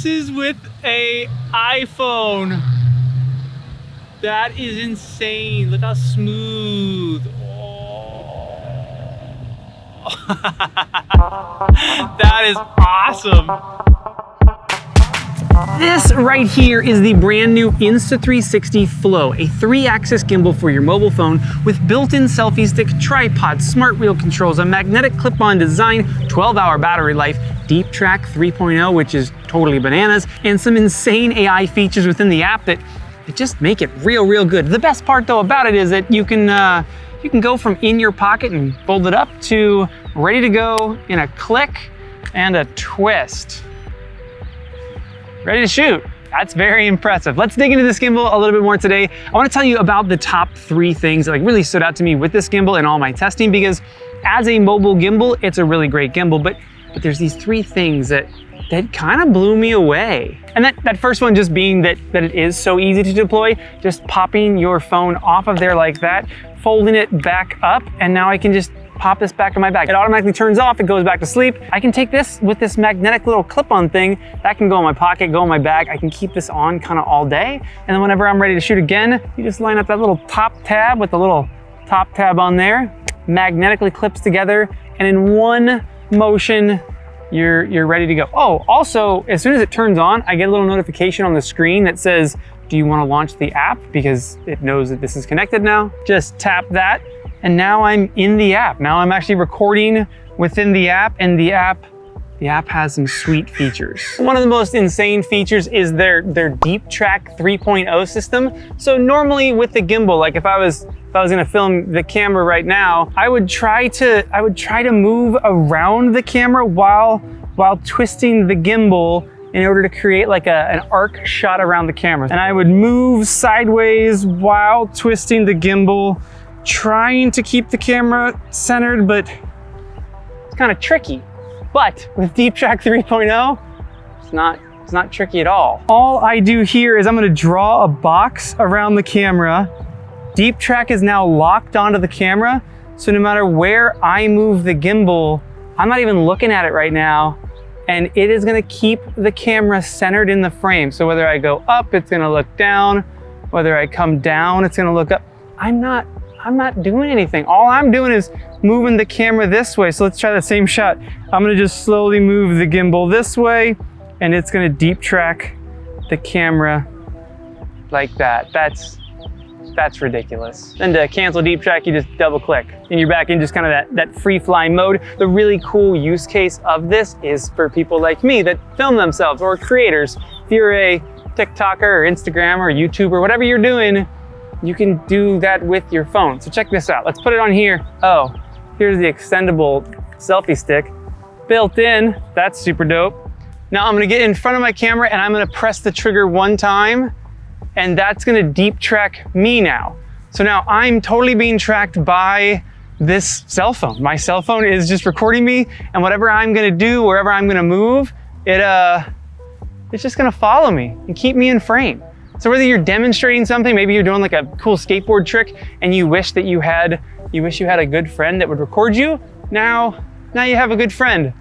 this is with a iPhone. That is insane. Look how smooth. Oh. That is awesome. This right here is the brand new Insta360 Flow, a 3-axis gimbal for your mobile phone with built-in selfie stick, tripod, smart wheel controls, a magnetic clip-on design, 12-hour battery life, Deep Track 3.0, which is totally bananas, and some insane AI features within the app that just make it real good. The best part though about it is that you can go from in your pocket and fold it up to ready to go in a click and a twist. Ready to shoot. That's very impressive. Let's dig into this gimbal a little bit more today. I want to tell you about the top 3 things that really stood out to me with this gimbal in all my testing, because as a mobile gimbal, it's a really great gimbal, but there's these 3 things that kind of blew me away. And that first one just being that it is so easy to deploy, just popping your phone off of there like that, folding it back up, and now I can just pop this back in my bag. It automatically turns off, it goes back to sleep. I can take this with this magnetic little clip-on thing, that can go in my pocket, go in my bag. I can keep this on kind of all day. And then whenever I'm ready to shoot again, you just line up that little top tab with the little top tab on there, magnetically clips together, and in one motion, you're ready to go. Oh, also, as soon as it turns on, I get a little notification on the screen that says, do you want to launch the app? Because it knows that this is connected now. Just tap that, and now I'm in the app. Now I'm actually recording within the app, and the app has some sweet features. One of the most insane features is their Deep Track 3.0 system. So normally with the gimbal, like if I was gonna film the camera right now, I would try to move around the camera while twisting the gimbal in order to create like an arc shot around the camera. And I would move sideways while twisting the gimbal, trying to keep the camera centered, but it's kind of tricky. But with Deep Track 3.0, it's not tricky at all. All I do here is I'm gonna draw a box around the camera. Deep Track is now locked onto the camera, so no matter where I move the gimbal, I'm not even looking at it right now, and it is gonna keep the camera centered in the frame. So whether I go up, it's gonna look down. Whether I come down, it's gonna look up. I'm not doing anything. All I'm doing is moving the camera this way. So let's try the same shot. I'm gonna just slowly move the gimbal this way, and it's gonna Deep Track the camera like that. That's ridiculous. Then to cancel Deep Track, you just double click and you're back in just kind of that free flying mode. The really cool use case of this is for people like me that film themselves, or creators. If you're a TikToker or Instagrammer or YouTuber, whatever you're doing, you can do that with your phone. So check this out. Let's put it on here. Oh, here's the extendable selfie stick built in. That's super dope. Now I'm gonna get in front of my camera and I'm gonna press the trigger one time, and that's gonna Deep Track me now. So now I'm totally being tracked by this cell phone. My cell phone is just recording me, and whatever I'm gonna do, wherever I'm gonna move, it's just gonna follow me and keep me in frame. So whether you're demonstrating something, maybe you're doing like a cool skateboard trick and you wish you had a good friend that would record you, now you have a good friend.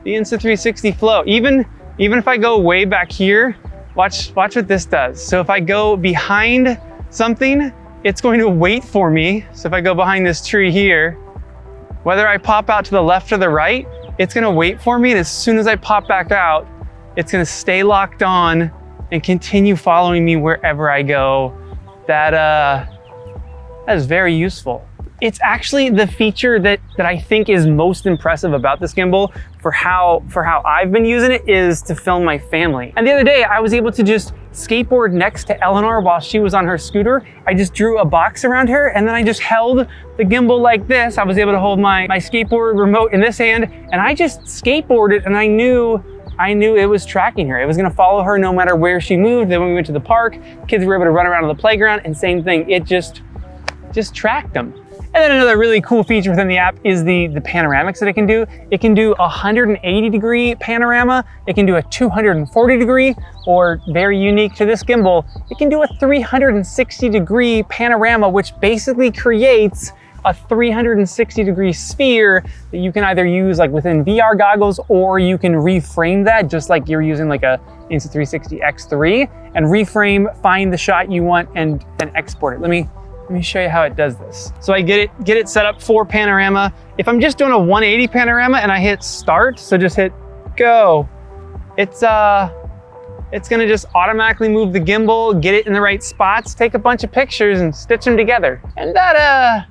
The Insta360 Flow. Even if I go way back here, watch what this does. So if I go behind something, it's going to wait for me. So if I go behind this tree here, whether I pop out to the left or the right, it's gonna wait for me. And as soon as I pop back out, it's gonna stay locked on and continue following me wherever I go. That is very useful. It's actually the feature that I think is most impressive about this gimbal for how I've been using it, is to film my family. And the other day I was able to just skateboard next to Eleanor while she was on her scooter. I just drew a box around her, and then I just held the gimbal like this. I was able to hold my skateboard remote in this hand, and I just skateboarded, and I knew it was tracking her. It was gonna follow her no matter where she moved. Then when we went to the park, kids were able to run around on the playground, and same thing, it just tracked them. And then another really cool feature within the app is the panoramics that it can do. It can do a 180-degree panorama. It can do a 240-degree, or very unique to this gimbal, it can do a 360-degree panorama, which basically creates a 360-degree sphere that you can either use like within VR goggles, or you can reframe that just like you're using like a Insta360 X3 and reframe, find the shot you want, and then export it. Let me show you how it does this. So I get it set up for panorama. If I'm just doing a 180 panorama and I hit start, so just hit go, it's gonna just automatically move the gimbal, get it in the right spots, take a bunch of pictures and stitch them together. And that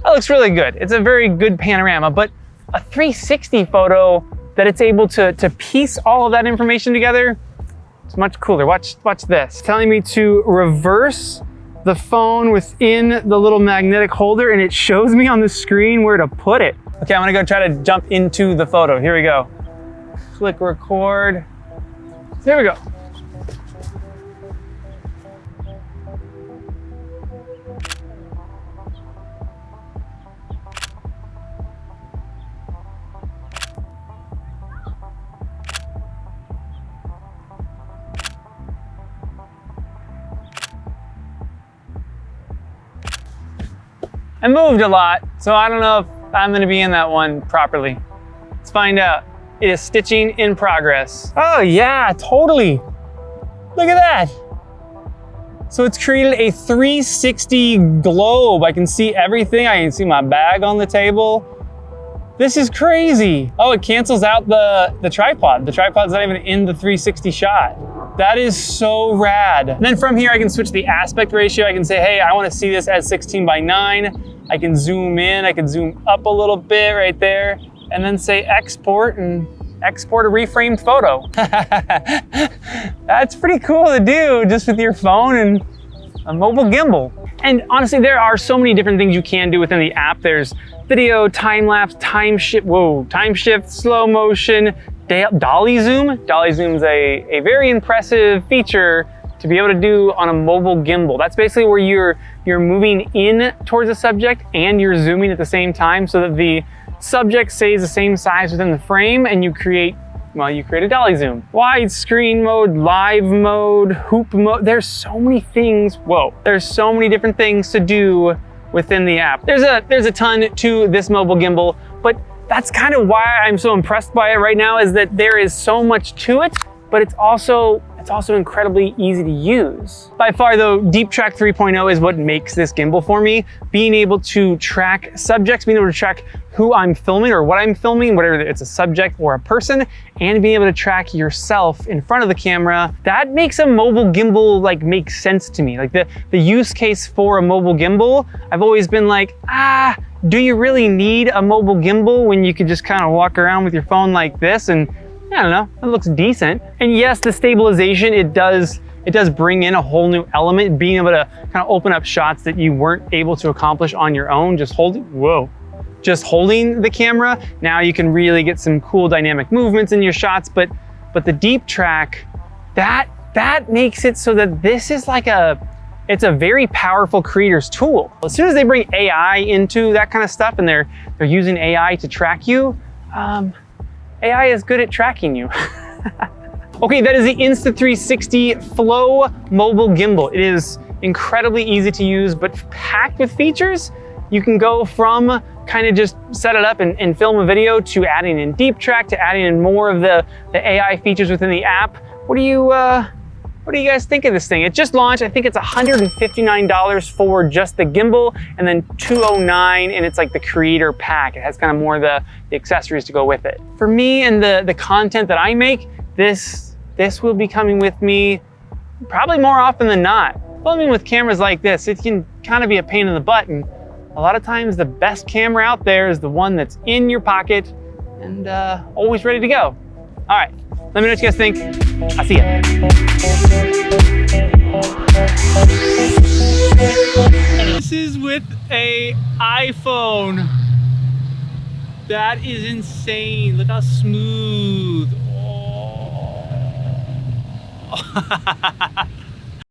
looks really good. It's a very good panorama, but a 360 photo that it's able to piece all of that information together, it's much cooler. Watch this. It's telling me to reverse the phone within the little magnetic holder, and it shows me on the screen where to put it. Okay, I'm gonna go try to jump into the photo. Here we go. Click record. There we go. I moved a lot, so I don't know if I'm gonna be in that one properly. Let's find out. It is stitching in progress. Oh yeah, totally. Look at that. So it's created a 360 globe. I can see everything. I can see my bag on the table. This is crazy. Oh, it cancels out the tripod. The tripod's not even in the 360 shot. That is so rad. And then from here, I can switch the aspect ratio. I can say, hey, I wanna see this as 16:9. I can zoom in, I can zoom up a little bit right there, and then say export and export a reframed photo. That's pretty cool to do just with your phone and a mobile gimbal. And honestly, there are so many different things you can do within the app. There's video, time lapse, time shift, slow motion, dolly zoom. Dolly zoom is a very impressive feature to be able to do on a mobile gimbal. That's basically where you're moving in towards the subject and you're zooming at the same time so that the subject stays the same size within the frame, and you create a dolly zoom. Widescreen mode, live mode, hoop mode. There's so many things. Whoa, there's so many different things to do within the app. There's a ton to this mobile gimbal, but that's kind of why I'm so impressed by it right now, is that there is so much to it, but it's also incredibly easy to use. By far though, Deep Track 3.0 is what makes this gimbal for me. Being able to track subjects, being able to track who I'm filming or what I'm filming, whether it's a subject or a person, and being able to track yourself in front of the camera, that makes a mobile gimbal like make sense to me. Like the use case for a mobile gimbal, I've always been like, do you really need a mobile gimbal when you could just kind of walk around with your phone like this and I don't know, it looks decent. And yes, the stabilization, it does bring in a whole new element, being able to kind of open up shots that you weren't able to accomplish on your own, just holding the camera. Now you can really get some cool dynamic movements in your shots, but the Deep Track, that makes it so that this is like it's a very powerful creator's tool. As soon as they bring AI into that kind of stuff and they're using AI to track you, AI is good at tracking you. Okay, that is the Insta360 Flow mobile gimbal. It is incredibly easy to use, but packed with features. You can go from kind of just set it up and film a video to adding in Deep Track, to adding in more of the AI features within the app. What do you guys think of this thing? It just launched. I think it's $159 for just the gimbal, and then $209, and it's like the creator pack. It has kind of more of the accessories to go with it. For me and the content that I make, this will be coming with me probably more often than not. Filming with cameras like this, it can kind of be a pain in the butt, and a lot of times the best camera out there is the one that's in your pocket and always ready to go. All right, let me know what you guys think. I'll see ya. This is with a iPhone. That is insane. Look how smooth. Oh.